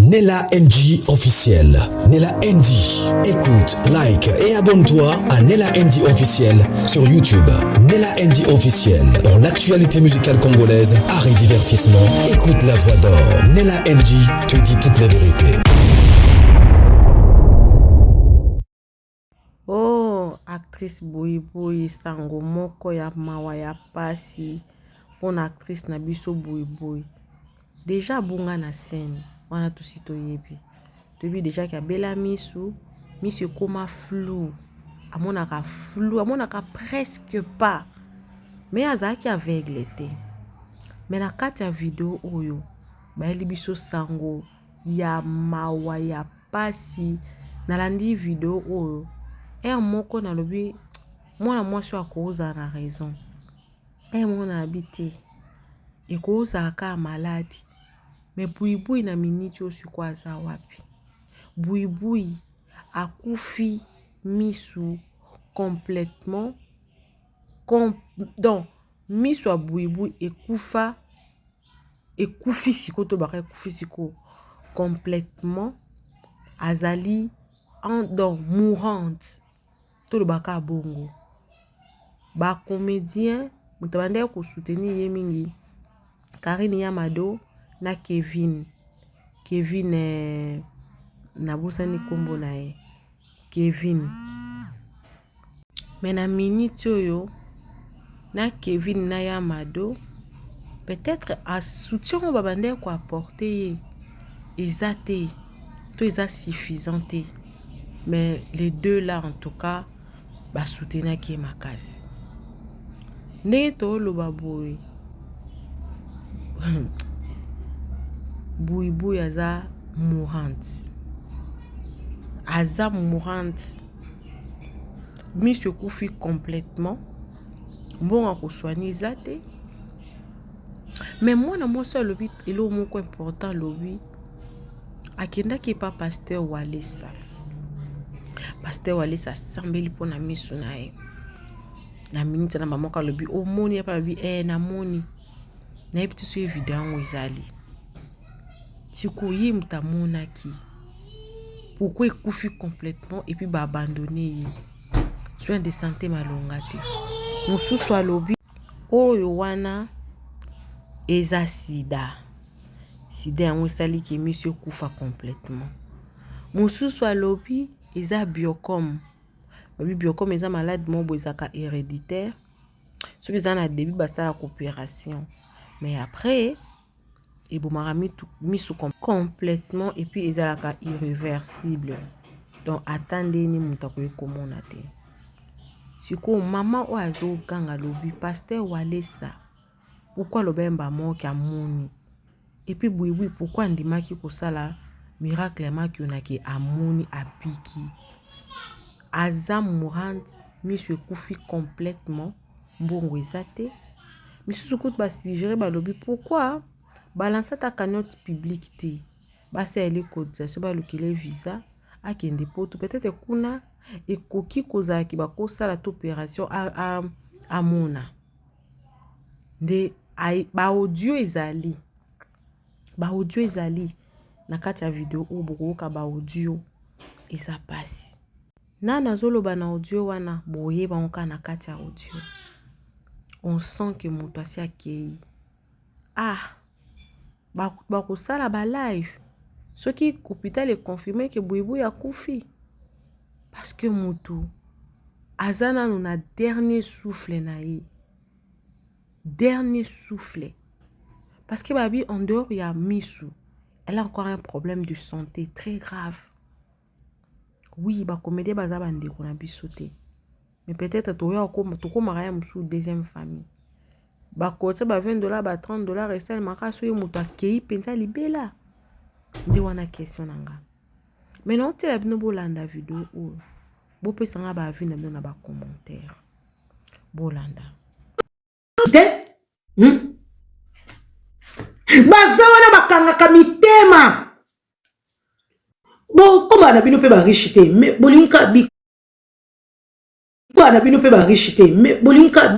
Nella NG officiel. Nella NG. Écoute, like et abonne-toi à Nella NG officiel sur YouTube. Nella NG officiel. Pour l'actualité musicale congolaise, art et divertissement, écoute la voix d'or. Nella NG te dit toute la vérité. Oh, actrice Boui sango moko ya mawa ya pasi. Pona actrice na biso Boui. Déjà bunga na scène. Wana tusito yebi. Tobi déjà ki abela misu koma flou. Amonaka flou, amonaka presque pas. Mais azaki aveugle te. Mais na kati ya video oyo, bayeli biso sango ya mawa ya pasi. Nalandi video oyo. Moko na lobi mwana mwasi akoza na raison. Mwana habité. Ekoza aka maladi. Mais Boui na miniti osiko aza wapi. Boui akufi misu complètement. Donc, misu a Boui ekufi siko to baka ekufi siko complètement. Azali donc mourante. To le baka bongo. Ba comédien mutabande ko soutenir ye mingi. Karine Yamado na Kevin nabusani kombo na ye Kevin. Mais na minute oyo na Kevin na Yamado peut-être à soutien on va bande ko apporter exacté tout ça suffisant. Mais les deux là en tout cas ba soutenir qui makasi. Neto lo baboy. Boui aza mourante. Monsieur Koufi complètement. Bon à soigner zate. Mais moi na moi seul lobby il est au important lobby. Akenda ki pas pasteur Walesa. Pasteur Walesa sambeli pona misu na e. Na minute na maman ka lobby o moni pa bi na moni. Na ebiti so évident ezali. Siko yi mutamona ki. Pourquoi ekufi complètement et puis ba abandonner soin de santé malongate. Mususu alobi oyo wana eza sida. Sida yango esali ki monsieur kufa complètement. Mususu alobi eza biocom. Biocom eza malade mo bozaka héréditaire. Ce qui en a début basta la coopération. Mais après et bomara mis sous complètement et puis ils ont irréversible. Donc attendez ni mutako komona te. Siko maman oazo ganga lobi pasteur Walesa. Pourquoi le bemba mo ki amoni? Et puis Boui pourquoi ndimaki ko sala miracle ma ki onaki amoni apiki. Azam mourante monsieur Koufi complètement mbongo ezate. Monsieur Soukout ba suggérer ba lobi pourquoi balance ta cagnotte publique te. Basa ele cotisation ba lokele visa a kende poto peut-être kuna e koki koza ki ba ko sala opération a mona. De ba audio ezali. Ba audio ezali na kati ya video o boko ka ba audio eza pasi. Na nazoloba na audio wana boye ba onka na kati ya audio. On sent que mutu asi akei. Ba kosala ba live. Ce qui hôpital est confirmé que Boui a koufi. Parce que mutu azana na dernier souffle na ye. Dernier souffle. Parce que babi en dehors il y a misu. Elle a encore un problème de santé très grave. Oui, ba comédie baza bande ko na bisoté. Mais peut-être toko maraya musu deuxième famille. Ba kote ba $20 ba $30 et sel makaso yo mutu akei penza libela. Ndi wana question nanga. Mais non te la bino bolanda video ou bo pesa nga ba avis na bino na ba commentaire. Bolanda. Baza wana bakangaka mitema. Bon, comment na bino pe ba riche te, mais bolinka bi. Comment na bino pe ba riche te, mais bolinka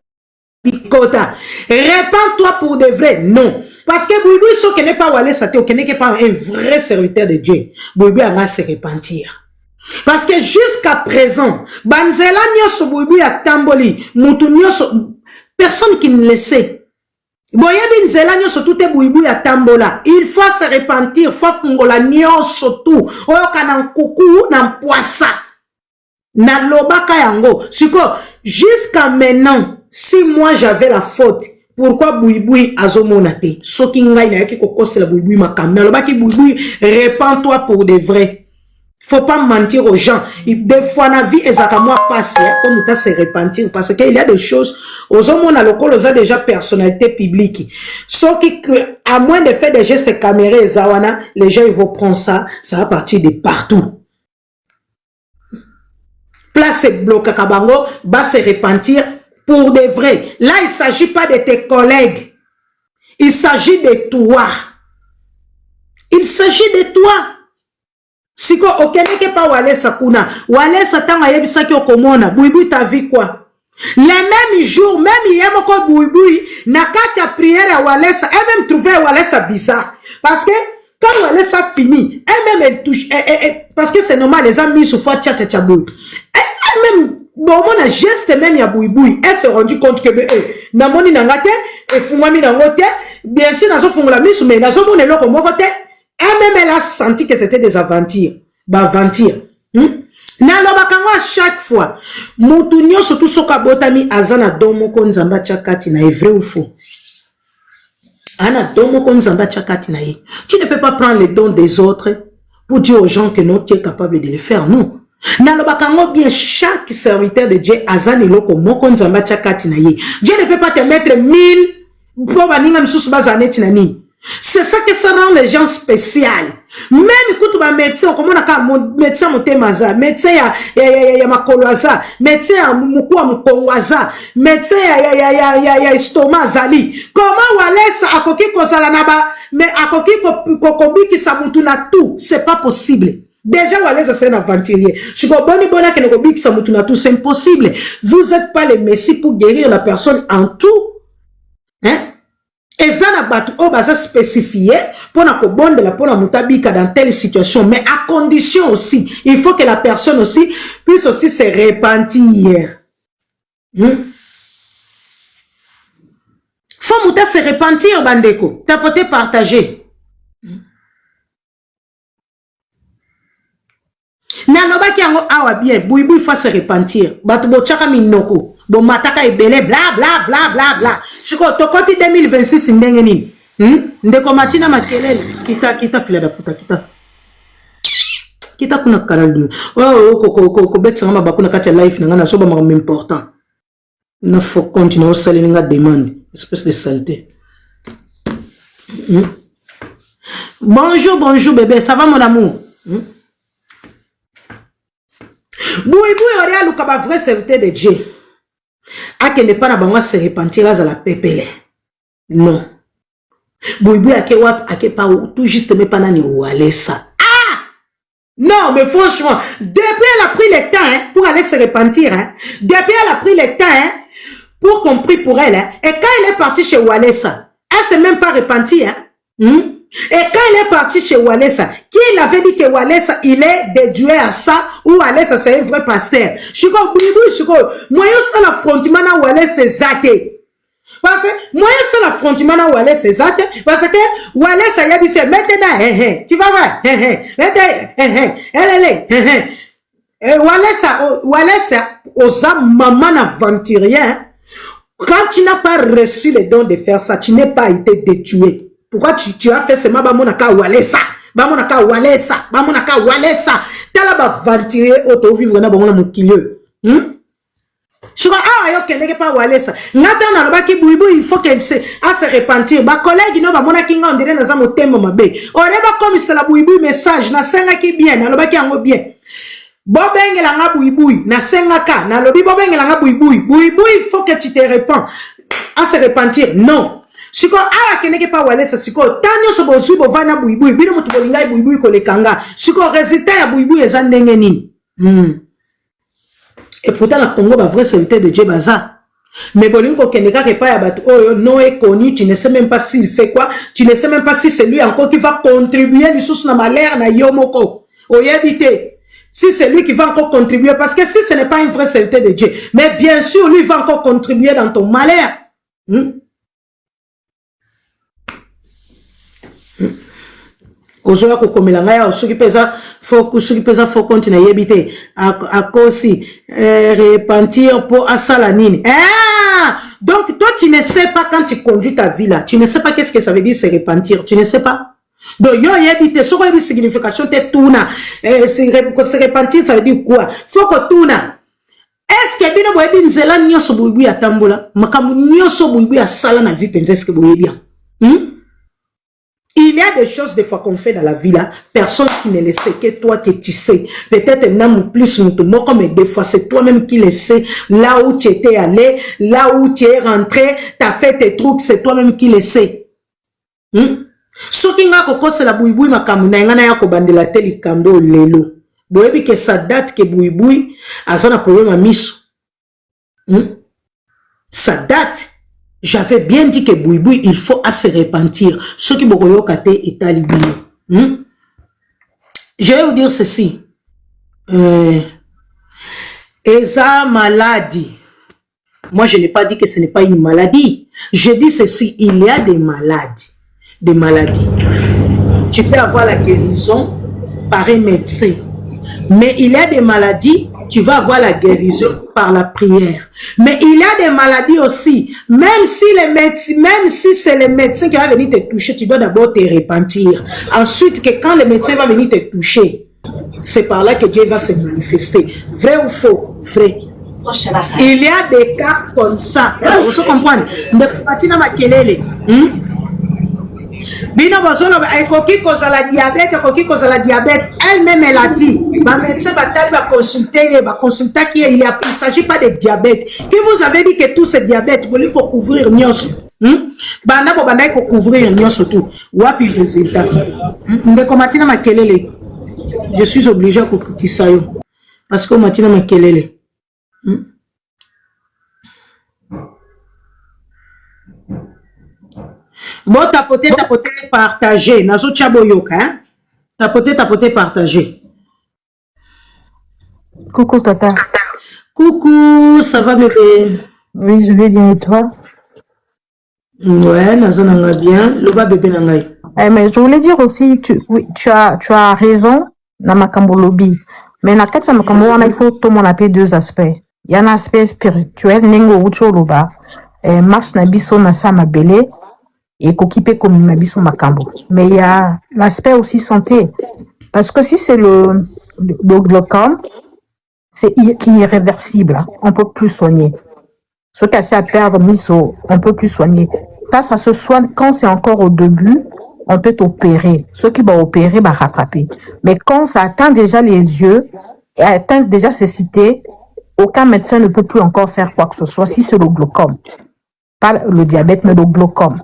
bikota. Répands-toi pour de vrai, non. Parce que Bouyboui, ce qui n'est pas Walesa, qui n'est pas un vrai serviteur de Dieu, Bouyboui va se repentir. Parce que jusqu'à présent, Banzela nyoso Bouyboui a tamboli, Moutou nyoso, personne qui ne le sait. Boyebi nzela nyoso tout est Bouyboui a tambola. Il faut se repentir, faut fungola nyoso tout. Oyo kanan kuku nan poissa. Na lobaka yango. Siko, jusqu'à maintenant, si moi j'avais la faute, pourquoi Bouyboui azomonate? Soki ngai na yaki kokose la Bouyboui makam. Na lobaki Bouyboui, répands-toi pour de vrai. Faut pas mentir aux gens. Des fois, la vie est à moi passer, comme ça se repentir, parce qu'il y a des choses, aux hommes, on a le col, a déjà personnalité publique. Sauf que, à moins de faire des gestes caméras, les gens, ils vont prendre ça, ça va partir de partout. Place bloqué, Kabango, va se repentir pour de vrai. Là, il ne s'agit pas de tes collègues. Il s'agit de toi. Il s'agit de toi. Siko, okeneke pa Walesa kuna. Walesa tanga yebisaki okomona. Bouyboui t'as vu quoi? Les mêmes jours, même hier, moko Bouyboui, na kati a prière à Walesa, elle même trouvait Walesa bizarre. Parce que, quand Walesa finit, elle-même elle touche, parce que c'est normal, les amis se font tchatchabou. Elle-même, bon, mon geste même ya Bouyboui, elle s'est rendue compte que, namoni nangate, et fumami nangote, bien sûr, nazo fungula misu, mais nazo mone loko mokote, elle-même, elle a senti que c'était des aventures. Baventures. Nalobakango à chaque fois. Moutounio, surtout soka botami, azana domo konzamba chakati na vrai ou faux. Ana domo konzamba chakati na ye. Tu ne peux pas prendre les dons des autres pour dire aux gens que non, tu es capable de le faire. Non. Nalobakango bien chaque serviteur de Dieu, azana loko mokonzamba chakati na ye. Dieu ne peut pas te mettre 1000 pour baninga misusu bazaneti na ni. C'est ça que ça rend les gens spéciaux. Même écoute ma médecin, comment on a médecin motemaza, médecin ya makoloaza, médecin ya mukua mukongwaza, médecin ya estomazali. Comment Walesa akoki kozala naba, mais akoki kokobiki sa mutu na tout, c'est pas possible. Déjà Walesa c'est un aventurier. Je comprends bona que kokobiki sa mutu na tout, c'est impossible. Vous êtes pas le messie pour guérir la personne en tout. Hein? Et ça n'a pas tout spécifié pour na kobonde la pour na mutabika dans telle situation, mais à condition aussi, il faut que la personne aussi puisse aussi se repentir. Faut muta se repentir bandeko, tapoter partager. Na loba ki yango awa bien, Bouyboui faut se repentir. Batu bo chaka minoko. Bon mataka ebele bla bla bla bla bla. Chiko tokoti 2026 ndenge nini? Ndeko matina makelele kita fila da puta kita kuna karaldu. Ko betsa ngama bakuna kacha life ngana soba ma important. Na faut continuer au saler nga demande, espèce de saleté. Bonjour bébé, ça va mon amour? Bouyboui aurait à l'ukaba vrai serviteur de Dieu. A que ne pas na bango se repentir à la pépélé. Non. Bouyboui a ke pas tout juste mais pas nani Walesa. Ah! Non, mais franchement, depuis elle a pris le temps pour aller se repentir, depuis elle a pris le temps pour qu'on prie pour elle, et quand elle est partie chez Walesa, elle s'est même pas repentie, Et quand elle est partie chez Walesa, qui l'avait dit que Walesa, il est dédué à ça, ou Walesa, c'est un vrai pasteur. Chiko, moi, je sais l'affrontement à Walesa, c'est zate. Parce que, moi, je sais l'affrontement à Walesa, c'est zate. Parce que, Walesa, il y a dit, maintenant, tu vas voir, Walesa, aux âmes, maman aventurière, quand tu n'as pas reçu le don de faire ça, tu n'es pas été détué. Pourquoi tu as fait ce ma bamonaka Walesa? Bamonaka Walesa. Bamonaka Walesa. Tala ba venturier auto vivre na bamona mukilieu. Sur yo keneke pa Walesa. Ngata na loba ki Bouyboui, il faut qu'elle se repentir. Ba collègue no bamona kinga on dirait na za motema mabe. Oreba comme c'est la Bouyboui message na senga ki bien, na loba ki yango bien. Bobengela nga Bouyboui, na senga ka, na lobi bobengela nga Bouyboui. Bouyboui, il faut que tu te repens. À se repentir. Non. Siko ala keneke pa Walesa siko tanyo so bozui bovana Bouyboui bino mutu bolinga Bouyboui kolekanga siko résultat ya Bouyboui eza ndenge nini. Et pourtant la Congo ba vrai serviteur de Dieu baza Mais Bolingo Keneka n'est pas abattu. Oh, non est connu, tu ne sais même pas s'il fait quoi. Tu ne sais même pas si c'est lui encore qui va contribuer à na malheur na yomoko. Oh, yabité. Si c'est lui qui va encore contribuer, parce que si ce n'est pas une vraie serviteur de Dieu, mais bien sûr, lui va encore contribuer dans ton malheur. Ozoya kokomela ngaya soki pesa faut continuer yebite à cause repentir pour asala nini. Donc toi tu ne sais pas quand tu conduis ta vie là, tu ne sais pas qu'est-ce que ça veut dire se repentir, tu ne sais pas. Donc yo yebite soko yebi signification te tuna se repentir ça veut dire quoi? Faut que tuna. Est-ce que bino boyebi nzela nyoso boyebi atambola makamu nyoso boyebi asala na vie penza est-ce que boyebi Il y a des choses des fois qu'on fait dans la vie là, personne qui ne le sait, que toi que tu sais. Peut-être même plus nous comme des fois c'est toi-même qui le sais. Là où tu étais allé, là où tu es rentré, tu as fait tes trucs, c'est toi-même qui le sais. Ce qui nga koko c'est la bouiboui makamuna ngana ya ko bandela teli kando lelo. Boyebi que ça date que bouiboui azana problème à miso. Ça date. J'avais bien dit que Bouiboui, il faut à se repentir. Ceux qui m'ont kate est alibi. Je vais vous dire ceci. Esa maladie. Moi, je n'ai pas dit que ce n'est pas une maladie. Je dis ceci, il y a des maladies. Des maladies. Tu peux avoir la guérison par un médecin. Mais il y a des maladies, tu vas avoir la guérison par la prière. Mais il y a des maladies aussi, même si c'est le médecin qui va venir te toucher, tu dois d'abord te repentir. Ensuite, que quand le médecin va venir te toucher, c'est par là que Dieu va se manifester. Vrai ou faux? Vrai. Il y a des cas comme ça. Vous comprenez? Bino bozolo ekoki kozala diabète, elle-même elle a dit, ma médecin va consulter, il ne s'agit pas de diabète. Qui vous avez dit que tout c'est diabète, vous voulez couvrir nyonso. Banda bo banda ko couvrir nyonso tout. Wapi résultat. Ndeko matina makelele. Je suis obligé à coûter ça yo. Parce que matina makelele. Bon, tapoter, partager. Nazo Tchaboyoka, hein? Tapoter, partager. Coucou Tata. Coucou, ça va bébé? Oui, je vais bien et toi? Ouais, Nazo nanga bien. Loba bébé nangai. Mais je voulais dire aussi, tu as raison, na makambo lobby. Mais na kati ya makambo wana, il faut tout mon appeler deux aspects. Il y a un aspect spirituel, nengo ucho loba, marche na biso na sa mabele, et kokipe comme mabiso makambo. Mais il y a l'aspect aussi santé. Parce que si c'est le glaucome, c'est irréversible. Hein. On peut plus soigner. Ce qui a à perdre miso, on peut plus soigner. Ça se soigne quand c'est encore au début, on peut opérer. Ceux qui vont opérer, va rattraper. Mais quand ça atteint déjà les yeux, et atteint déjà ces cités, aucun médecin ne peut plus encore faire quoi que ce soit si c'est le glaucome. Pas le diabète, mais le glaucome.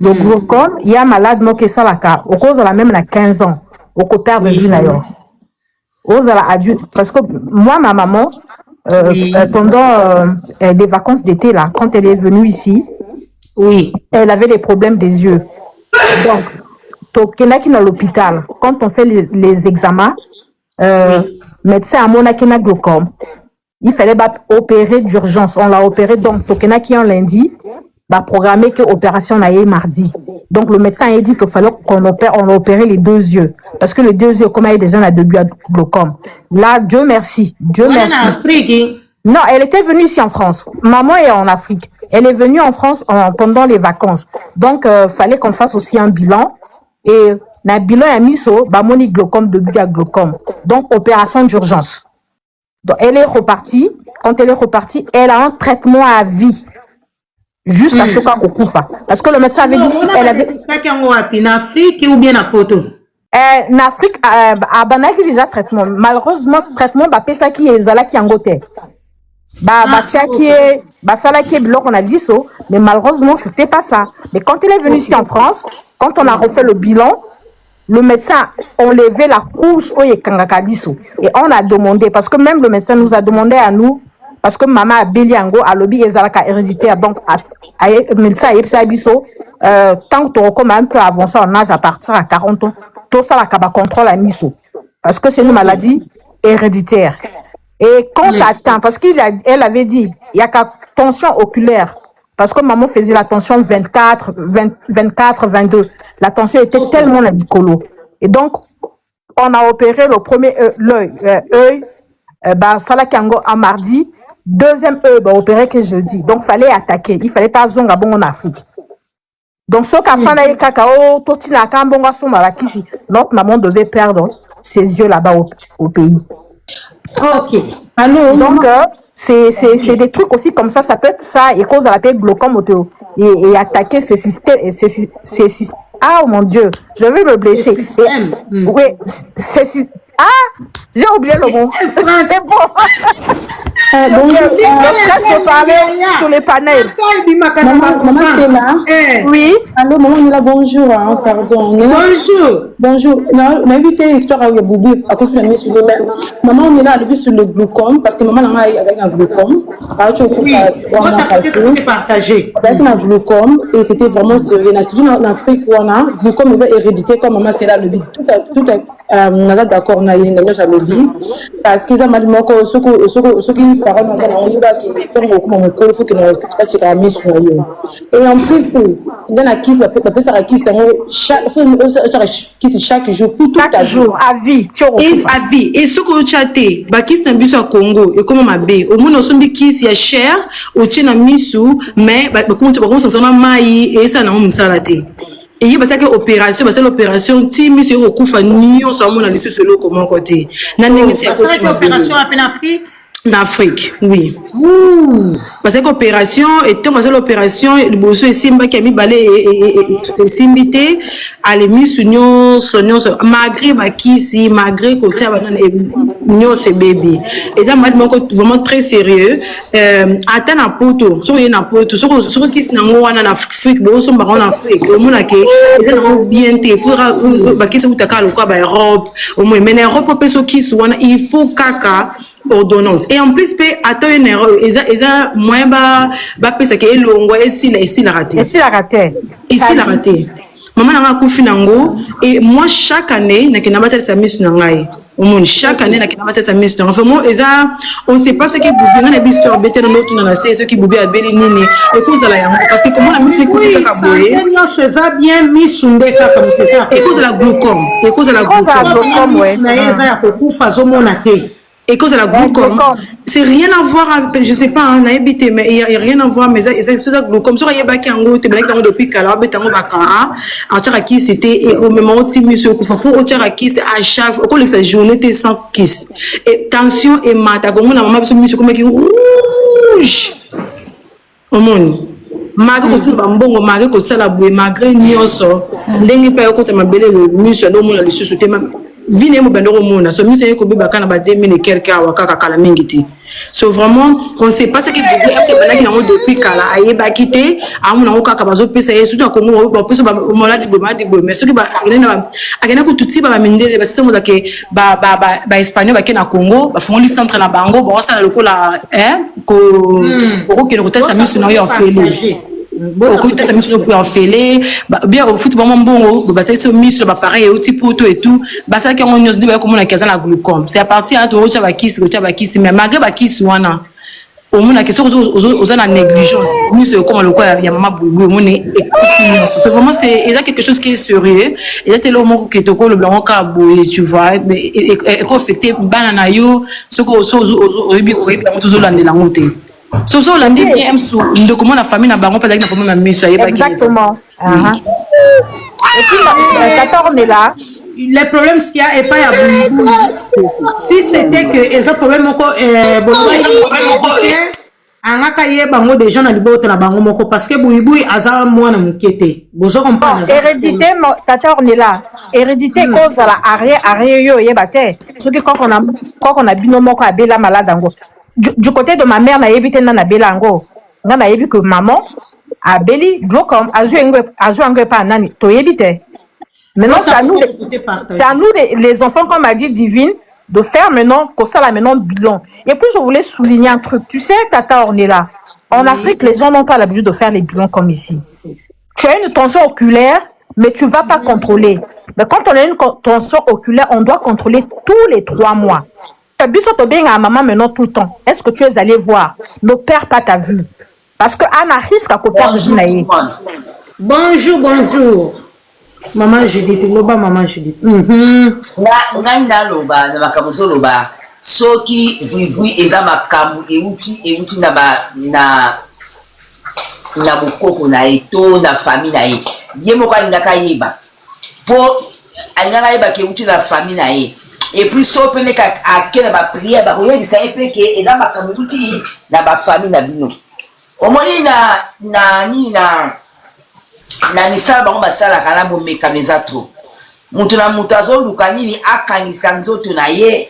Le glaucome, il y a malade qui ça la cas. Au cause de la même à 15 ans, au côté de vue d'ailleurs. Aux adulte, parce que moi, ma maman, pendant des vacances d'été là, quand elle est venue ici, elle avait des problèmes des yeux. Donc, il y en a qui dans l'hôpital. Quand on fait les examens, médecin à mon akina glaucome, il fallait opérer d'urgence. On l'a opéré donc, il y en a qui en lundi. Programmé que l'opération a eu mardi. Donc le médecin a dit qu'il fallait qu'on opère les deux yeux. Parce que les deux yeux, comme il y a des gens à début à glaucome. Là, Dieu merci. Dieu merci. En Afrique. Non, elle était venue ici en France. Maman est en Afrique. Elle est venue en France pendant les vacances. Donc, fallait qu'on fasse aussi un bilan. Et le bilan a mis sur moni glaucome, début à glaucome. Donc, opération d'urgence. Donc, elle est repartie. Quand elle est repartie, elle a un traitement à vie. Jusqu'à ce qu'on coupe. Parce que le médecin avait dit si elle avait. En Afrique ou bien à Poto? En Afrique, à Banaki déjà traitement. Malheureusement, traitement, ça qui est Zala qui en gote. Qui est. Ça qui est bloc, on a dit ça. Mais malheureusement, c'était pas ça. Mais quand elle est venue ici en France, quand on a refait le bilan, le médecin a enlevé la couche et on a demandé, parce que même le médecin nous a demandé à nous, parce que maman a Béliango, a lobby ezalaka héréditaire, donc médecin a biso, tant que tu recommandes un peu avancer en âge à partir à 40 ans, tout ça la kaba contrôle à miso. Parce que c'est une maladie héréditaire. Et quand ça atteint, parce qu'elle avait dit, il y a qu'à tension oculaire, parce que maman faisait la tension 24, 22. La tension était tellement ridicolo. Et donc, on a opéré le premier œil, Salakango à mardi, deuxième œil, opéré que jeudi. Donc, il fallait attaquer. Il fallait pas zonga bon en Afrique. Donc, ce qu'a fait la cacao, totina kambonga souma kisi. Notre maman devait perdre ses yeux là-bas au pays. Ok. Alors, donc, c'est des trucs aussi comme ça peut être ça, et cause à la paix glaucome et attaquer ces systèmes. Ah, oh mon Dieu, je vais me blesser. Oui, j'ai oublié le mot. C'est bon. Donc, je peux parler sur les panels. Maman Stella. Oui. Allô, maman, on est là, bonjour. Hein, pardon. Bonjour. Bonjour. Non, on a évité l'histoire avec Boubou. À cause de la sur les mains. Maman, on est là, sur le glaucome, parce que maman, elle a avec un glaucome. Oui, on a partagé. Avec un glaucome, et c'était vraiment sérieux. Surtout en Afrique, on a glaucome, ils ont hérédité, comme maman, c'est là, le but. Tout est d'accord, on a une parce qu'ils ont mal dit ce qui parle dans un endroit qui est comme mon corps, il faut que nous fassions mis sur nous. Et en plus, il y a qui ça peut ça qui chaque jour pour tout chaque jour à vie, à vie. Et ce que tu as été, qui c'est un bus au Congo et comme ma bé, au moins on se dit qui c'est cher, au tien misu, mais comment tu vas ça maï et ça n'a pas salaté. Et il y a opération, parce que l'opération, si monsieur Okufa n'y on s'en mon analyse sur le comment côté. Opération à peine Afrique. D'Afrique, oui. Parce que l'opération, et tant que l'opération, le bosso est simba qui a mis balai et simbité, à l'émis sonyon, malgré qui si, malgré qu'on tient à ce bébé. Et ça m'a dit vraiment très sérieux. Attends un poteau, sur un poteau, sur qui se n'en en Afrique, bosso en Afrique, au monde qui est bien té, il faudra qui se outaka le quoi, Europe, au moins, mais Europe, il faut caca. Ordonnance et en plus attends une erreur eza moins pesa ke elongo ici la raté maman nanga kufi nango et moi chaque année na kina batela sa miss nangai au monde chaque année na kina batela sa miss nangai vraiment on sait pas ce qui boubé na histoire bête na notre na c'est ce qui boubé a beli nini et cause la yango parce que comment la miss fait kufi kaka boye bien miss ndeka comme ça et cause la glaucome ouais na eza ya kokufa zo mona te. Et cause de la glaucome, c'est rien à voir avec, je sais pas, on a habité, mais il y a rien à voir, mais c'est ça glaucome. Sur les baki en gros, t'es blagues depuis qu'alors, betango bakara, en Tcharaki c'était et au même moment, si monsieur Koufafou, au Tcharaki c'est à chaque fois, au sa journée t'es sans kiss. Et tension et mat, à comment la maman monsieur comme qui rouge, au monde. Malgré que tu bambongo, malgré que ça la bouée, malgré nyoso, n'engi pas au côté ma belle le monsieur, non mon la sous-souté même. Vine mo bendoro mona so mi se ko biba kana ba 2000 et quelques waka kala mingiti so vraiment on sait pas ce qui est bana ki na depuis kala aye ba kité amu na ka bazo pesa yesu to ko mo ba pesa ba moladi bo madi bo mais ce qui ba agena ko tutsi ba mindele ba semo ke ba espagnol ba ke na Congo ba font li centre na bango ba ça le ko la ko ke no tesa mi suno yo fele au côté ça me sont pour enfiler bien au foot bon bon bataille sur mis sur pareil au type auto et tout bah ça qu'on nous dit comment la casa la glaucome c'est à partir de au chaba mais malgré ba kiss wana au monde la question aux la négligence nous c'est comme le quoi il y a maman boubou on est c'est vraiment c'est il y a quelque chose qui est sérieux il y a tellement monde qui te colle le blanc caboué tu vois et qu'on fait banana yo ce qu'on au bibi on toujours la langue so lundi bien sous de comment la famille n'a pas pas d'accord même monsieur exactement et puis 14 on est là les problèmes qu'il y a et pas ya boubou si c'était que les problèmes moko angaka ye bango déjà na liboto na bango moko parce que boubou aza mwana mukete bozo comprendre hérédité 14 on est là hérédité cause à la arrière yo yebate ce que quand on a bino moko abela malade ango. Du côté de ma mère, na yebite na belango. Na yebi que maman a beli glaucome, a joué pas nani. To yebite. Maintenant, c'est à nous les enfants, comme a dit Divine, de faire maintenant, comme ça, là, maintenant, bilan. Et puis, je voulais souligner un truc. Tu sais, Tata, on est là. En Afrique, les gens n'ont pas l'habitude de faire les bilans comme ici. Tu as une tension oculaire, mais tu ne vas pas contrôler. Mais quand on a une tension oculaire, on doit contrôler tous les 3 mois. Tu as vu ça bien à maman maintenant tout le temps. Est-ce que tu es allé voir? Ne perds pas ta vue. Parce que Anna risque à perdre de Bonjour, bonjour. Maman Judith, loba maman Judith. Nga loba na makamuso loba soki bui eza makamu euti na bokoko na eto na famille na ye ye moko alingaka yeba po alingaka yeba ke euti na famille na ye et puis so pene ka akena ba prière ba koyebisa ye pe ke eza makamu euti na ba famille na bino omoni na misala bango basalaka na bomekano eza tro mutu na mutu azoluka nini akangisa nzoto na ye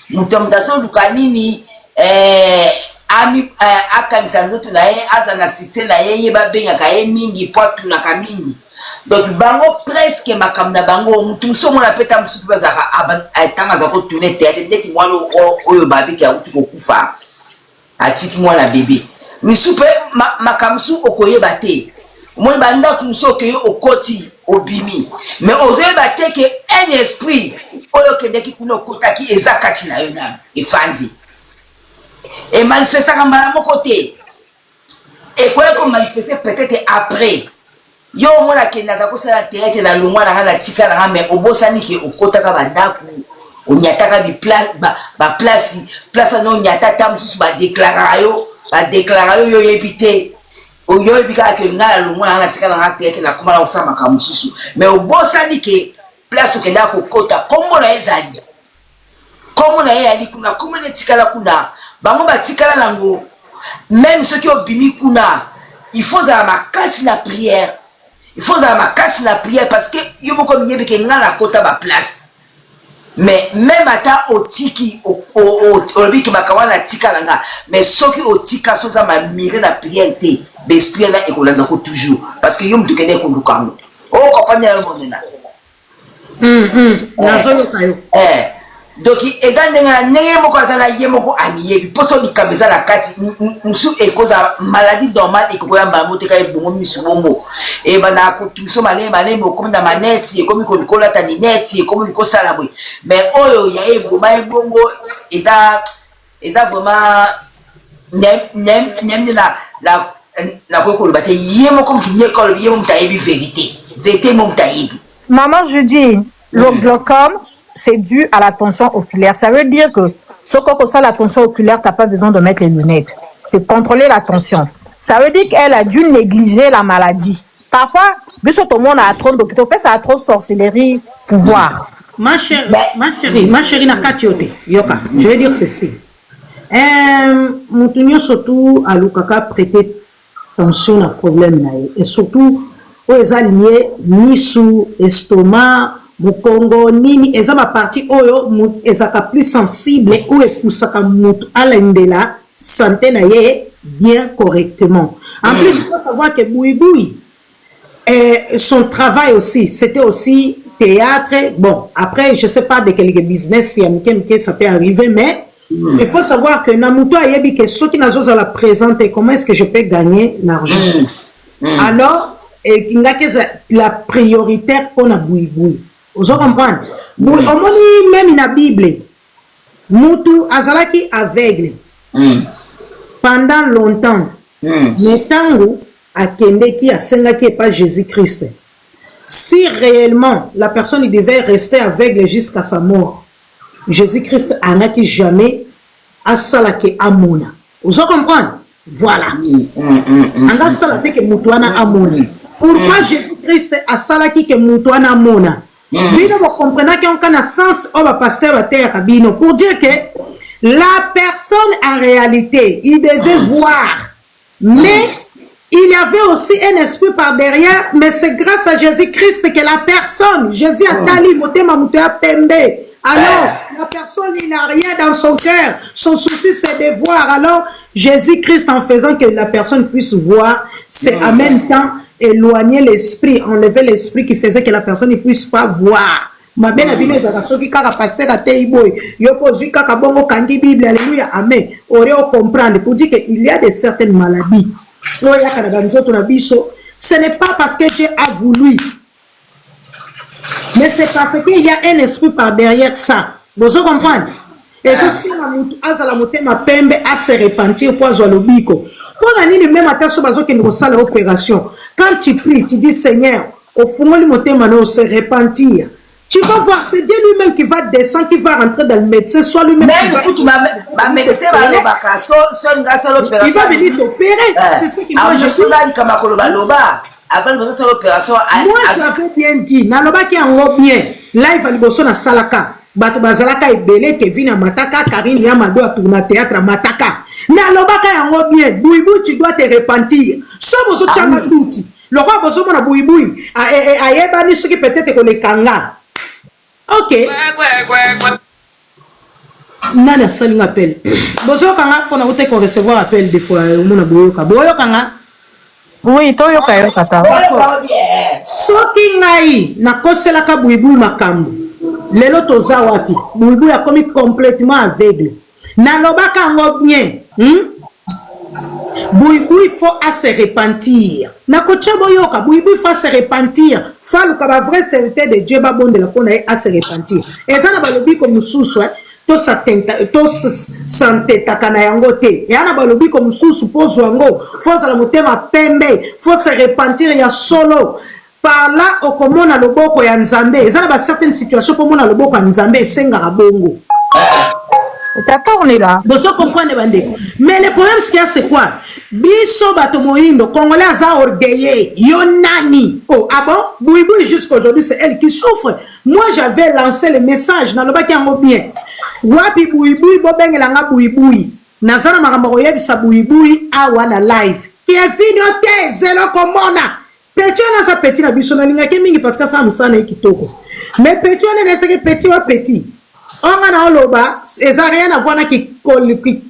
mutu azoluka nini akangisa nzoto na ye aza na succès na ye ye babengaka ye mingi po atunaka mingi donc bango presque makambo na bango mutu mosu omona mpe ta mosu mpe bazalaka ntango aza kotune teatre ndeti mwana oyo babiki akuti kokufa atiki mwana bebe misu mpe makambo mosu okoyeba te omoni bandako mosu okeye okoti obimi mais ozoyeba te ke un esprit oyo okendeki kuna okotaki eza kati na yo nano efandi emanifestaka mbala moko te ekoya komanifeste peut-être après yo omona kende aza kosala terete na longwa na nga na tika na nga mais obosani ke okotaka bandako onyataka place ana onyata ta mosusu badeklaraka yo yo oyebi te oyebi kaka ke nga na longwa na nga na tika na nga terete na koma na kosala makambo mosusu mais obosani ke place okendaka kokota kombo na ye ezali kombo na ye yali kuna kombo na etikala kuna bango batikala nango même soki obimi kuna il faut zala makasi na prière parce que yo moko miyebi ke nga na kota ba place mais même ata otiki olobi ke makambo na tikala nga mais soki otika soza mamire na prière te besprit na ekolanda ko toujours parce que yo mutu kende koluka ngo okopanya yo monena nazoloka yo donc eza ndenge moko aza na ye moko amiyebi poso likambo eza na kati mosu ekoza maladie normale ekokoyamba yango teka ebongo misu bongo ebanda kotumiso malembe okomi na maneti ekomi kolata nineti ekomi likosala boye mais oyo ya eboma ebongo eza vraiment nyemne na koki koloba te ye moko motu nyekolobi ye mo motu ayebi vérité mo motu ayebi. Maman, je dis, le glaucome, c'est dû à la tension oculaire. Ça veut dire que ce que ça, la tension oculaire, tu n'as pas besoin de mettre les lunettes. C'est contrôler la tension. Ça veut dire qu'elle a dû négliger la maladie. Parfois, tout le monde a trop d'hôpitaux, ça a trop de sorcellerie, pouvoir. Ma chérie, Nakatiote, Yoka, je vais dire ceci. Moutounio surtout à Lukaka prêter attention à problème naïe. Et surtout, aux alliés, ni sous estomac, Mukongo, nini, eza ma partie oyo, ezaka plus sensible ou epusaka mutu alendela, santé na ye bien correctement. En plus, il faut savoir que Bouiboui, son travail aussi, c'était aussi théâtre. Bon, après, je sais pas de quel business, ça peut arriver, mais il faut savoir que Namuto a yebi que ceux qui n'ont pas la présenter, comment est-ce que je peux gagner l'argent? Alors, la prioritaire pour la Bouiboui. Vous comprenez? Même dans la Bible, Moutou Azalaki aveugle pendant longtemps. Mais tango a Kendeki a Sengaki pas Jésus-Christ. Si réellement la personne devait rester aveugle jusqu'à sa mort, Jésus-Christ n'a jamais à Salake Amona. Vous comprenez? Voilà. Anga Salate que Moutouana Amona. Pourquoi Jésus-Christ a Salaki que Moutouana Amona? Bino, vous comprenez qu'il y a un sens au pasteur à terre, Bino, pour dire que la personne en réalité, il devait voir, mais il y avait aussi un esprit par derrière, mais c'est grâce à Jésus-Christ que la personne, Jésus a tali, motema moutea pembe. Alors, la personne, il n'a rien dans son cœur. Son souci, c'est de voir. Alors, Jésus-Christ, en faisant que la personne puisse voir, c'est en même temps éloigner l'esprit, enlever l'esprit qui faisait que la personne ne puisse pas voir. mabe na bino ezaka soki kaka pasteur atei boy yo kozwi kaka bongo kangi bible alléluia amen ore o comprendre pour dire que il y a de certaines maladies oyo yaka na banzoto na biso ce n'est pas parce que Dieu a voulu mais c'est parce qu'il y a un esprit par derrière ça vous comprenez et ceci la mutu azala motema pembe à se repentir pour azwa lobiko pour la nini même attention bazo ke ndosala opération quand tu pries tu dis Seigneur au fond du motema no se repentir. Tu vas voir, c'est Dieu lui-même qui va descendre, qui va rentrer dans le médecin, soit lui-même qui va... Il va venir t'opérer. C'est ce qui m'a dit. Moi, j'avais bien dit, Naloba qui en bien, là, il va lui bosser dans Salaka. Bato Bazalaka est belé, Kevin à Mataka, Karine Yamado à tourner théâtre à Mataka. Naloba qui en bien, Bouibou, tu dois te repentir. Soit vous autres, tu as doute. Le roi Bosomo na Bouibou, Ayebani, ce qui peut-être que les Kanga. Ok. Nana sali appel. Bozo kanga pona ute ko recevoir appel des fois au mona boyoka. Boyoka. Oui, toyoka yoka ta. Soki ngai na kosela ka buibu makambo. Lelo toza wapi? Buibu ya komi complètement aveugle. Na lobaka ngo bien. Buibu il faut à se repentir. Na koche boyoka, buibu il faut se repentir. Fallu ka ba vrai serviteur de Dieu ba bonde la pona à se repentir. Et ça na ba lobi comme susu to santé takana yango te. Et ana ba lobi comme susu pozo yango. Faut la motema pembe, faut se repentir ya solo. Par là au komona loboko ya Nzambe. Et ça na ba certaines situations pour mona loboko ya Nzambe senga bongo. D'accord, on est là. Vous comprenez, bandeko. Mais le problème, c'est quoi? Biso bato moindo, Congolais aza orgueillé, yonani. Oh, ah bon? Bouiboui, jusqu'aujourd'hui, c'est elle qui souffre. Moi, j'avais lancé le message, dans le baki yango bien. Wapi bouiboui, bobeng langa bouiboui. Nazana marambo yebisa bouiboui, awa na live. Qui est fini au thé, zélo komona. Petit on a sa petit na biso na linga kemingi parce que ça musana kitoko. Mais petit on a sa petit ou petit. On a oloba, ça n'a rien à voir avec les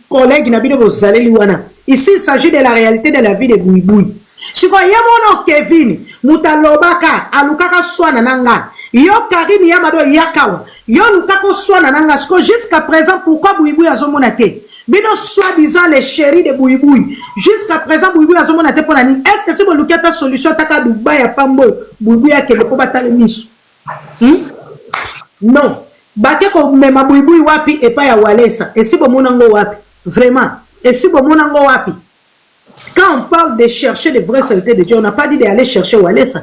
collègues na bino bozaleli wana. Ici, il s'agit de la réalité de la vie de Bouiboui. Si quoi yamono Kevin, mutalobaka, alukaka swana nanga. Yo Karine Yamado yakawa. Yo lukako swana nanga. Jusqu'à présent, pourquoi Bouiboui a zomonate? Bino soi-disant les chéris de Bouiboui. Jusqu'à présent, Bouiboui a zomonate pour l'année. Est-ce que c'est bon ta solution taka Dubaï à Pambo? Bouiboui a quel po batale miso? Non. Bake ko mema Bouiboui wapi et pas ya Walesa. Et si bon monango wapi? Vraiment. Et si bon monango wapi? Quand on parle de chercher de vraies saletés de Dieu, on n'a pas dit d'aller chercher Walesa.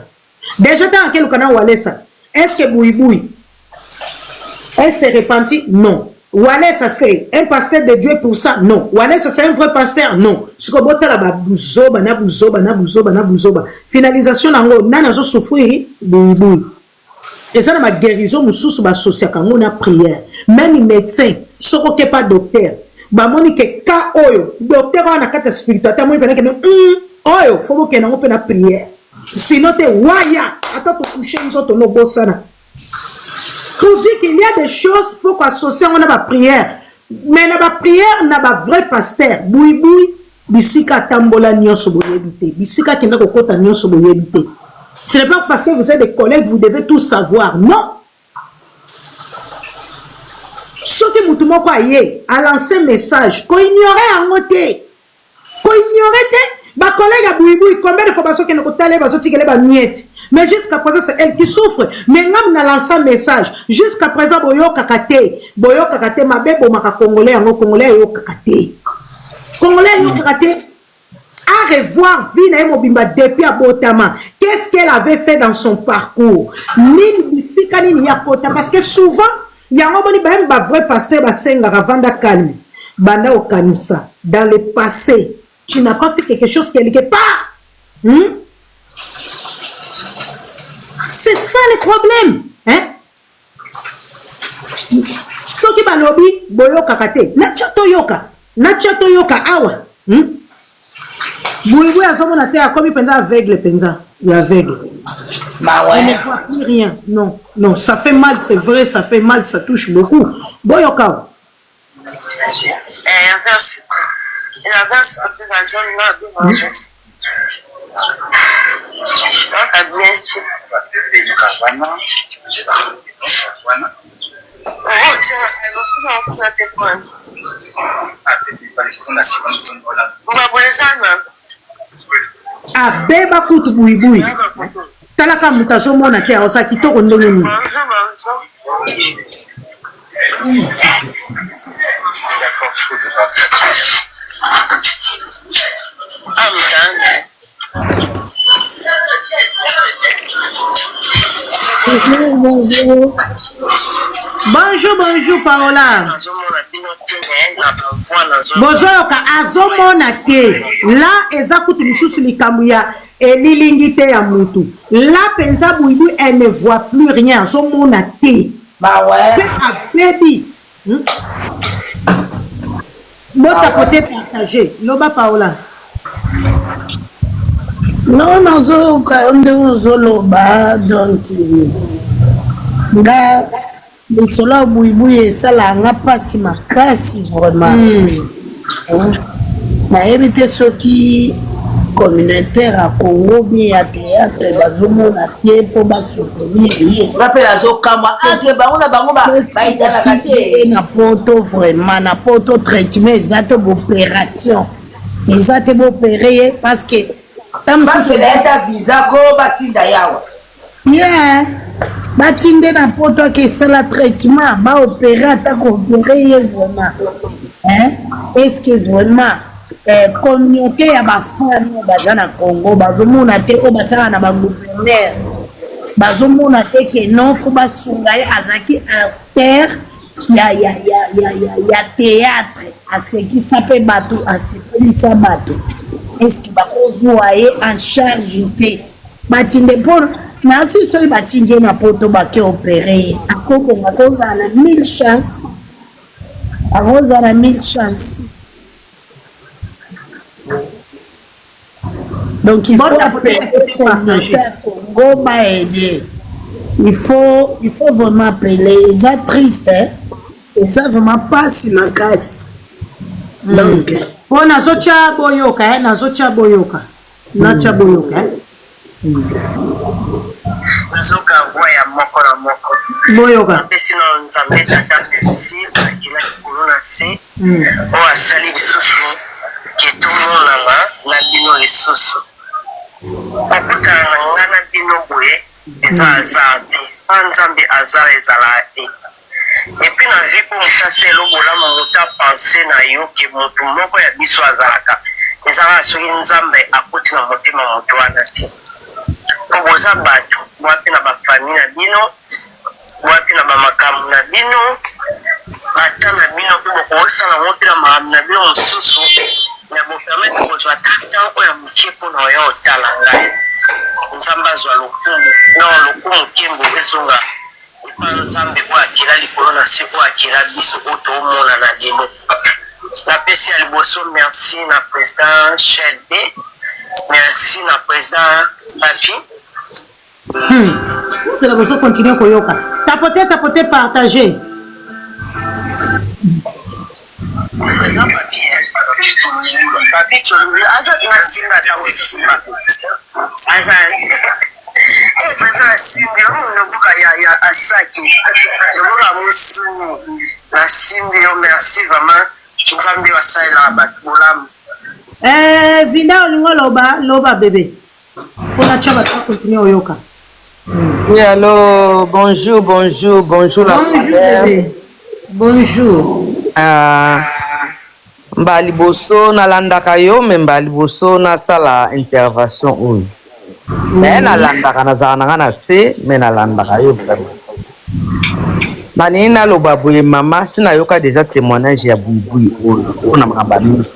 Déjà dans quel canal Walesa? Est-ce que Bouiboui elle s'est repentie? Non. Walesa c'est un pasteur de Dieu pour ça? Non. Walesa c'est un vrai pasteur? Non. Ce que bota la bouzoba na bouzoba na bouzoba na bouzoba. Finalisation nango nana zo souffrir Bouiboui. Et ça, ma guérison, nous sommes associés à la prière. Même les médecins, ce n'est pas docteur. Bah, moi, que ka oyo, docteur, on a quatre spirituels. Moi, je dis oyo, faut que nous la prière. Sinon, tu es waya. Attends, pour coucher, nous autres, nos bossana. Pour dire qu'il y a des choses, il faut qu'associer à la prière. Mais la prière, n'a pas vrai pasteur. Bouiboui, bisika tambola nyonso boyebite. Bisika qui n'a pas kota nyonso boyebite. Ce n'est pas parce que vous êtes des collègues, vous devez tout savoir. Non. Ce que vous a lancé un message, qu'on ignorait en côté. Qu'on ignorait, ma collègue a Bouiboui, combien de fois parce que nous avons miette. Mais jusqu'à présent, c'est elle qui souffre. Mais nous avons lancé un message. Jusqu'à présent, Boyo Kakate, ma bébé, ma Congolais, yo Kakate. Congolais, yo Kakate. À revoir Vina Mobimba depuis à Botama. Qu'est-ce qu'elle avait fait dans son parcours? Parce que souvent, il y a un vrai pasteur Ravanda Kalmi. Banda Okanisa. Dans le passé, tu n'as pas fait quelque chose quelque part. C'est ça le problème. Hein? Ce qui va lobby, Boyo Kakate. Nachato Yoka, awa. Bouiboui a son terre comme il pensa aveugle, il est aveugle. Il ne voit plus rien. Non, non, ça fait mal, c'est vrai, ça fait mal, ça touche beaucoup. Boyoka. abeba kutu buibui talaka mutu azomona te aosa kitoko ndenge nini Bonjour Paola. Bozoyoka azomona te. La eza kutu misusu likambo ya elilingi te ya mutu. La penza buibu elle ne voit plus rien. Azomona te. Bah ouais. Baby. Bota côté partagé. Loba Paola. Non, nazoyoka nde ozoloba donc nga lisolo ya buibui esalanga mpasi makasi vraiment nayebi te soki communautaire ya Congo bien ya théâtre bazomona te mpo basoutenir ye rappel azokamwa entre bango na bango baidalaka te na poto vraiment na poto traitement eza te boopération eza te boopere ye parce que baseleta visa ko batinda yawa yeah batinde na poto akesala traitement baopere ata koopere ye vraiment est-ce que vraiment communauté ya bafami baza na Congo bazomona te oyo basala na bagouverneur bazomona te ke non fo basunga ye azalaki acteur ya théâtre asekisa mpe bato asepelisa bato est-ce que bakozwa ye en charge te batinde mpo nasi soki batindi ye na poto bake opere ye akobonga akozala na 1000 chance akozala na 1000 chance donc il faut appeler communauté à Congo baaider il faut vraiment appeler eza triste eza vraiment pasi makasi donc po nazotia boyoka nazotia boyoka natia boyoka nazoka voya moko na moko boyoka apesi na nzambe tata merci akila likolo na se oyo asali lisusu ke tomonana na bino lisusu okutana na nga na bino boye eza azar te mpa nzambe azar ezala te epuis na vie mpo moto asala obolamu moto apense na yo ke motu moko ya biso azalaka ezalaka soki nzambe akoti na motema moto wana te po boza bato boape na bafami na bino boape na bamakambo na bino bata na bino mpo bokosala ngo mpe na makambo na bino mosusu na bopermete kozwa tata oyo ya moke mpo na oyo otala ngai nzambe azwa lokumu na lokumu nkembo ezonga epa nzambe oyo akela likolo na se oyo akela biso oyo toomona na lelo napesi ya liboso merci na président Shelby merci na président Papi c'est la besoin continuer koyoka tapoter partager président Papi aza nasimba aza kosimba aza président asimbi noboka ya asaki noboka mosuni nasimbi yo merci vraiment nzambe wasalela bato bolamu Vinda olingo loba bébé pour la chaba tu continuer oyoka oui allô bonjour la bébé bonjour mbali boso nalandaka yo me mbali boso nasala intervention oyo me nalandaka nazala nanga na se me nalandaka yo vraiment nalingi naloba boye mama sinayoka déjà témoignage ya buibui oyo na makambo mingi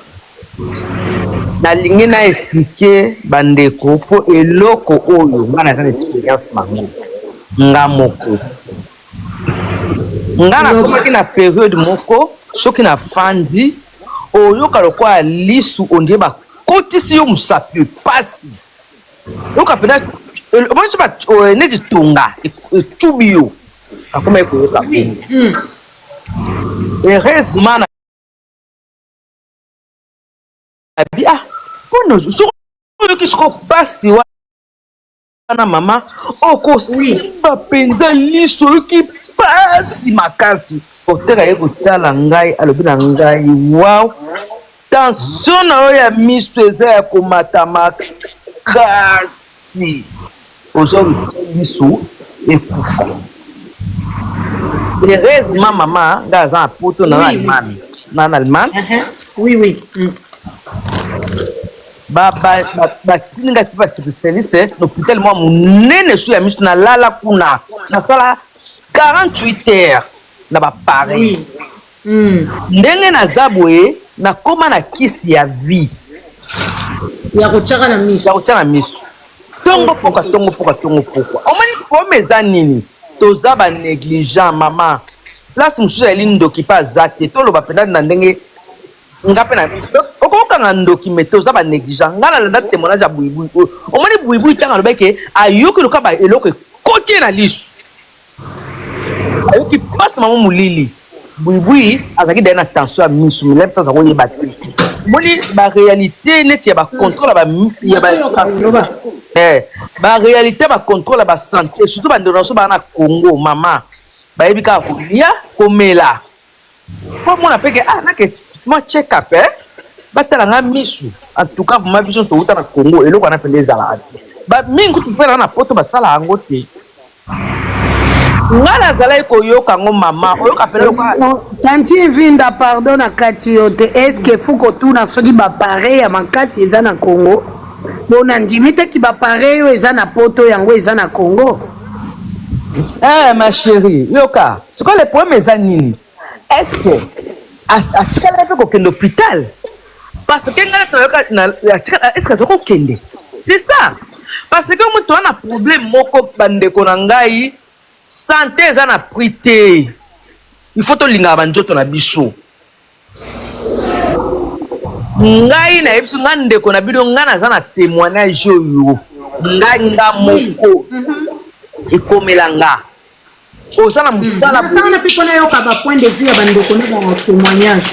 nalingi na explike bandeko mpo eloko oyo nga naza na expérience nango nga moko nga nakomaki na periode moko soki nafandi oyoka lokola lisu ondie bakotisi yo mosapi pasi yoka pena omoni neti tonga etubi yo akoma ekoyoka bongo heureusement na bi mpono oyoki siko pasi wana mama okosimba mpenza liso oyoki pasi makasi oteka ye kotala ngai alobi na ngai waw tension na oyo ya miso eza ya komata makasi ozongisa miso ekufa heureusement mama ngai aza na poto na Allemagne na Allemagne oui batindi ngai tipa spécialiste l'hôpital mwa monene su ya miso nalala kuna nasala 48 heures na bapareil ndenge naza boye nakoma na kisi ya vie ya kotiaka na miso tongo poka omoni pome eza nini toza banégligent mama place mosusu yali ndoki mpe aza te toloba mpenza na ndenge nga mpe na okokanga ndoki me toza banégligent nga nalanda témoignage ya buibui oyo omoni buibui ntango alobaki ayoki luka baeloko ekotie na liso ayoki mpasi mama molili buibui azalaki daye na tension ya miso milai aza koyeba te omoni baréalité neti ya bacontrôle baréalité ya bacontrôle ya basanté surtout bandeko nyonso baa na Congo mama bayebi kaka kolia komela po mona peke nake mwa check up batala nga miso en tout cas vraiment biso touta na Congo eloko wana pele ezalaka te bamingi tupela na poto basala yango te nga nazalaki koyoka ngo mama oyoka pele tanti evinda pardon na kati yo te eske fu kotuna soki bapare ya makasi eza na Congo bona ndimi teki bapare oyo eza na poto yango eza na Congo. Ma chérie yoka sikoyo le problème eza nini eske atikala mpe kokende hôpital parce que ngai toyoka eske aza kokende c'est ça parce que moto wana problème moko bandeko na ngai santé eza na prix te il faut tolingaka banzoto na biso ngai nayebi biso ngai ndeko na bino ngai naza na témoignage oyo ngai nga moko ekomela nga oza na mosala na mpe mpona yoka bapoint de vue ya bandeko na témoignage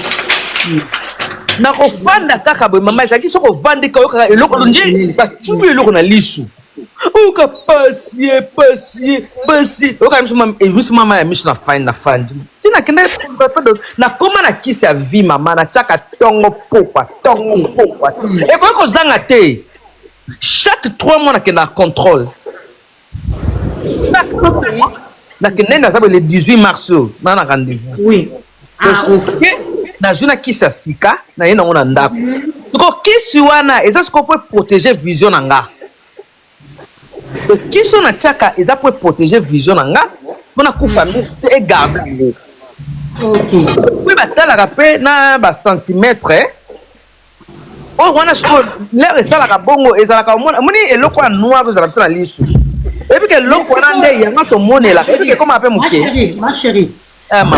nakofanda kaka boye mama ezalaki soki ovandika oyokaka eloko nde batubi eloko na liso oyoka pasi oyoka miso mama ya miso na fandi tina kende nakoma na kisi ya vie mama natiaka tongo pokwa ekoki kozanga te chaque 3 mois nakende na contrôle nakende naza le 18 mars na na rendez-vous nazwi na kisi ya sika naye nango na ndako siko kisi wana eza siko po protéger vision na nga kisi oyo natiaka eza po protéger vision na nga mpona kufa miso te egarde yango mpe batalaka mpe na bacentimètre oyo wana siko lere esalaka bongo ezalaka omoni eloko ya noir ezalaka mpe na liso epi ke eloko wana nde yango tomonelaka epi ke ekoma mpe moke ma chérie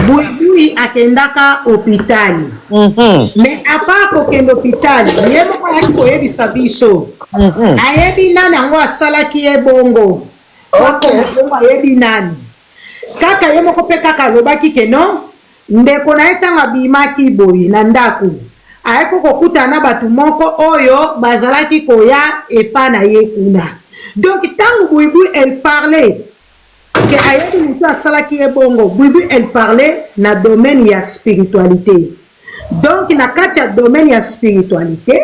buibui akendaka hôpitali mais apart kokende hôpitali ye moko ayaki koyebisa biso ayebi nani yango asalaki ye bongo bongo ayebi nani kaka ye moko mpe kaka alobaki ke non ndeko na ye ntango abimaki boye na ndako ayeki kokutana na bato moko oyo bazalaki koya epa na ye kuna donc ntango buibui elle parlait que ayebi mutu asalaki ye bongo buibui elle parlait na domaine ya spiritualité donc na kati ya domaine ya spiritualité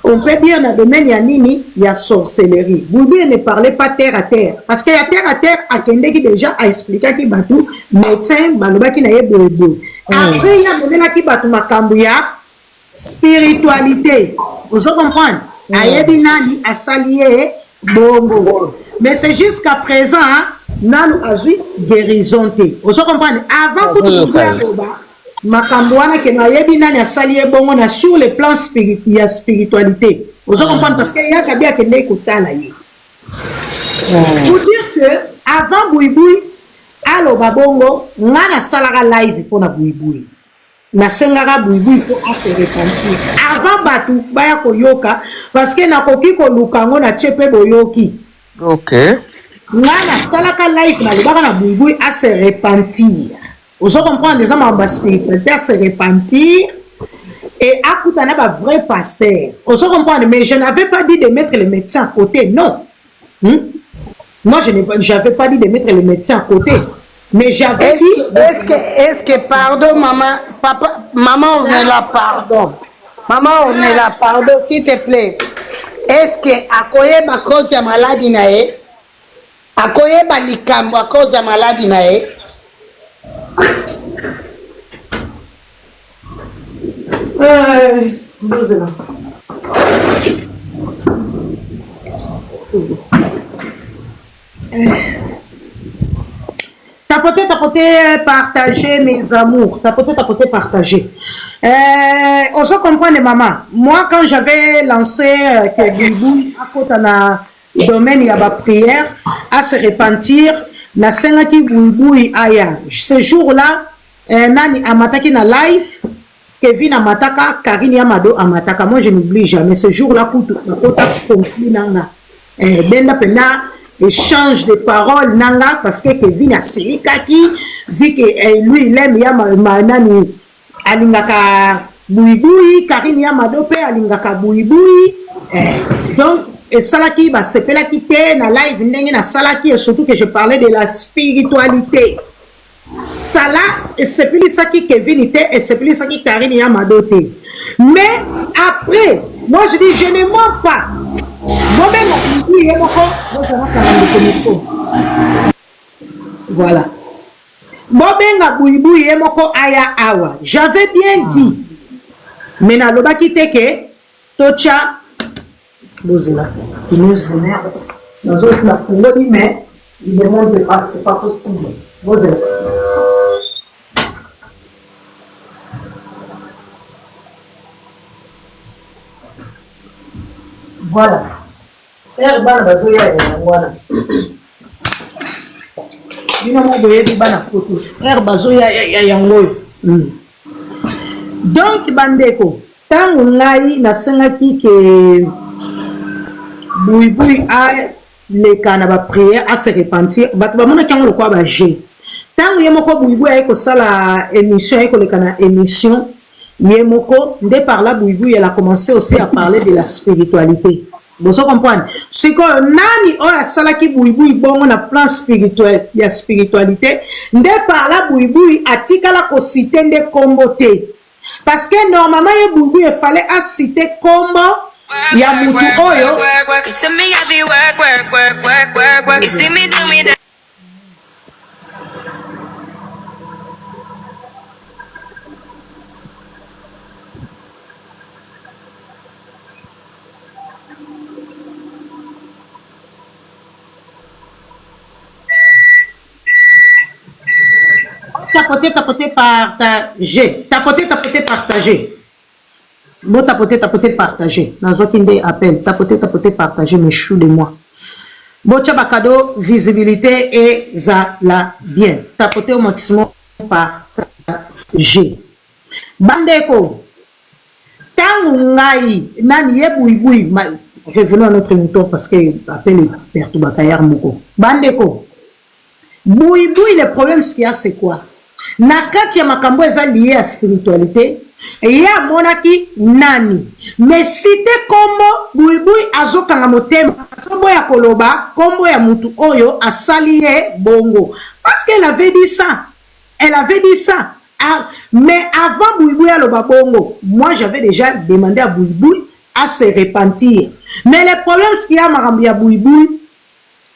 on peut dire na domaine ya nini ya sorcellerie buibui ne parlait pas terre à terre parce que ya terre à terre akendeki déjà aexplikaki bato médecin balobaki na ye boyeboye après ya memelaki bato makambo ya spiritualité ozo comprendre ayebi nani asali ye bongo mais c'est jusqu'à présent nanu azwi guérison te ozo comprendre avant kutu aloba makambo wana ke nayebi nani asali ye bongo na sur le plan ya spiritualité ozo comprendre parce que yaka bi akende kotala ye pour dire que avant buibui aloba bongo nga nasalaka live mpona buibui nasengaka buibui fo ase repentir avant bato baya koyoka parce que nakoki koluka yango na tie mpe boyoki nga nasalaka live nalobaka na buibui ase repentir ozo comprendre eza makambo ya spiritualité ase repentir et Akutana va vrai pasteur. On se comprend, mais je n'avais pas dit de mettre les médecins à côté, non. Moi, je n'avais pas dit de mettre les médecins à côté. Mais j'avais dit... Est-ce que, pardon, maman, papa, maman, on est là, pardon. Maman, on est là, pardon, s'il te plaît. Est-ce que, à quoi ma cause de maladie nae? À quoi ma likambo à cause de maladie nae? Tapoter, partager mes amours. Tapoter, partager. On se comprend, maman. Moi, quand j'avais lancé que Bibou, à côté de domaine, il y a la prière, à se repentir, na senga ki Bibou, aya. Ce jour-là, nani amataki na live, Kevin amataka, Karine Amado amataka. Moi, je n'oublie jamais. Ce jour-là, pour conflit, nanga. Benda pena, échange de paroles nanga parce que Kevin a Kaki vu que lui il aime nani alingaka buibui Karine Yamadope alingaka buibui donc et salaki ba sepela kité na live ndenge na salaki et surtout que je parlais de la spiritualité sala et sepeli saki Kevin était et sepeli saki Karine Yamadope mais après moi je dis je ne mens pas. Voilà. Bobenga buibou yemoko aya awa. J'avais bien dit. Mais na loba kiteke tocha bozela. Il nous vénère. Nous autres la fongo dit mais il demande pas, c'est pas possible. Bozela. Voilà. Donc bandeko tangu ngai nasengaki ke buibui a leka na ba prière à se repentir bato bamona kango lokwa ba je tangu yemoko buibui a ko sala émission a ko leka na émission yemoko nde par là buibui elle a commencé aussi à parler de la spiritualité. Vous comprenez? C'est que nani oya salaki buibui bongo na plan spirituel, ya spiritualité, nde par là buibui atika la ko citer nde kombo te. Parce que normalement ye buibui il fallait à citer kombo ya mutu oyo. Tapoter, partager. Tapoter, partager. Bon, tapoter, partager. Dans un appel, tapoter, partager, mes choux de moi. Bon, cadeau, visibilité et ça là bien. Tapoter au maximum, partager. Bandeko. Tangu ngai, nani ye boui. Revenons à notre mouton parce que appel est perturbateur moko. Bandeko. Boui, le problème, ce qu'il y a, c'est quoi? Nakati ya makambo eza lié à spiritualité ya monaki nani mais cité kombo buibui azokanga motema kombo ya koloba kombo ya mutu oyo asalié bongo parce qu'elle avait dit ça mais avant buibui aloba bongo moi j'avais déjà demandé à buibui à se repentir mais le problème c'est qu'il y a makambo ya buibui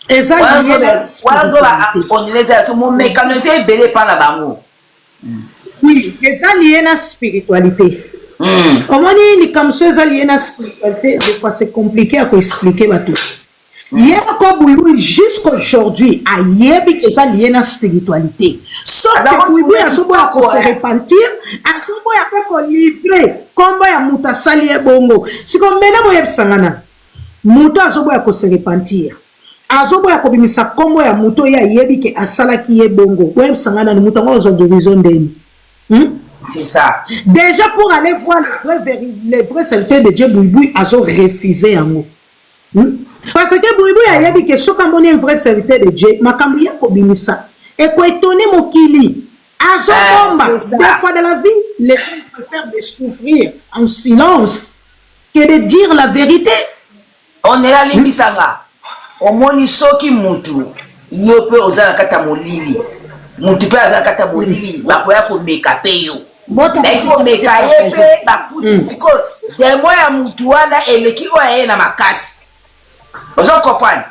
eza lié à spiritualité. Oui, les alliés à la spiritualité. Comment dire, les comme ça, les alliés à la spiritualité, des fois c'est compliqué à expliquer tout. Hier, jusqu'aujourd'hui, à Yébi, les alliés à la spiritualité. Sauf que Bouibou, à ce moment se repentir, à ce moment livrer, comme il y a Mouta Salié Bongo. C'est comme maintenant, il y a Sangana. Mouta, à ce moment se repentir. Azobo ya kobimisa kombo ya muto ya yebi ke asala ki ye bongo. Web sangana ni muto ngozo guérison d'eni. C'est ça. Déjà pour aller voir les vrais salutés de Dieu Bouibou azo refusé yango. Parce que Bouibou ya yebi ke soka mboni un vrai serviteur de Dieu makambo ya kobimisa. E ko étonné mokili À son combat, des fois de la vie, les gens préfèrent de souffrir en silence que de dire la vérité. On est là, Limbisanga. Au moins, soki mutu, yope ozala kata molili. Mutu pe ozala kata molili, bakoya ko meka pe yo. Mais ko meka yepe, bakuti siko, demo ya mutu wana eleki oye na makasi. Ozo comprendre?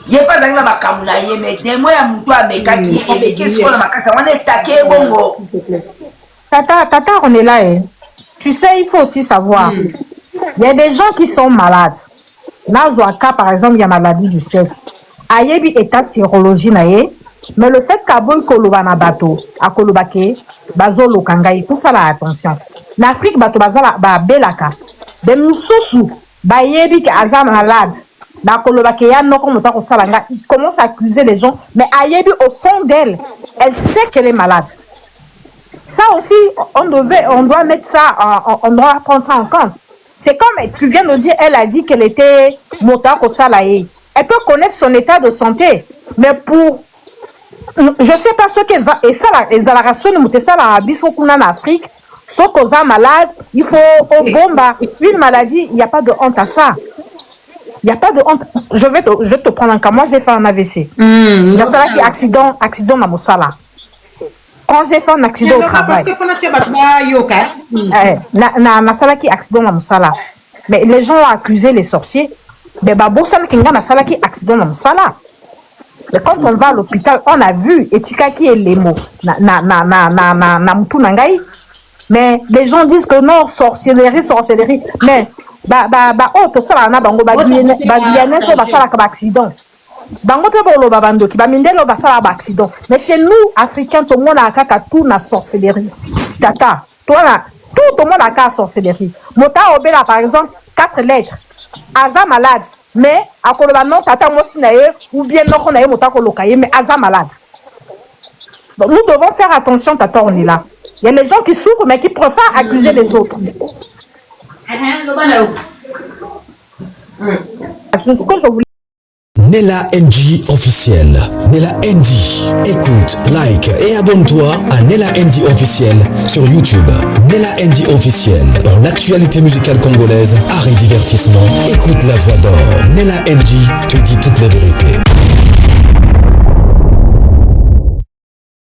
Yepa zangina makamuna ye, mais demo ya mutu ameka ki eleki siko na makasi, wana etake bongo. Tata, on est là. Hein. Tu sais, il faut aussi savoir. Il y a des gens qui sont malades. Nazouaka, par exemple, il y a maladie du sel. Ayebi état sérologie nae, mais le fait qu'aboy koloba na bato, a kolobake, bazo lokangai, tout ça là, attention. L'Afrique bato bazala ba belaka. De mususu, ba yebi ki aza malade. Na kolobake ya noko mota ko salanga, il commence à accuser les gens, mais ayebi au fond d'elle, elle sait qu'elle est malade. Ça aussi, on doit mettre ça, on doit prendre ça en compte. C'est comme tu viens de dire, elle a dit qu'elle était motard au salaï. Elle peut connaître son état de santé, mais pour, je sais pas ce qu'elle va, et ça, les alarations de Moutessa, la Bissokuna en Afrique, ce qu'on a malade, il faut au bomba, une maladie, il n'y a pas de honte à ça. Il n'y a pas de honte. Je vais te prendre un cas. Moi, j'ai fait un AVC. Il y a ça qui est accident dans mon salaire. Quand j'ai fait un accident au travail, accident dans mon salaire. Mais les gens ont accusé les sorciers. Mais accident dans mon salaire. Mais quand on va à l'hôpital, on a vu Etika qui est les mots. Mais les gens disent que non, sorcellerie. Mais tout ça là, accident. Mais chez nous, Africains, tout le monde a tout la sorcellerie. Tata, toi là, tout le monde a la sorcellerie. Mota Obela, par exemple, 4 lettres. Aza malade. Mais, à Koloba, non, tata Mosinae, ou bien non, on a eu Mota Kolokaye, mais Aza malade. Donc, nous devons faire attention, tata, on est là. Il y a les gens qui souffrent, mais qui préfèrent accuser les autres. C'est ce que je voulais. Nella NG officiel. Nella NG. Écoute, like et abonne-toi à Nella NG officiel sur YouTube. Nella NG officiel. Pour l'actualité musicale congolaise, art et divertissement, écoute la voix d'or. Nella NG te dit toute la vérité.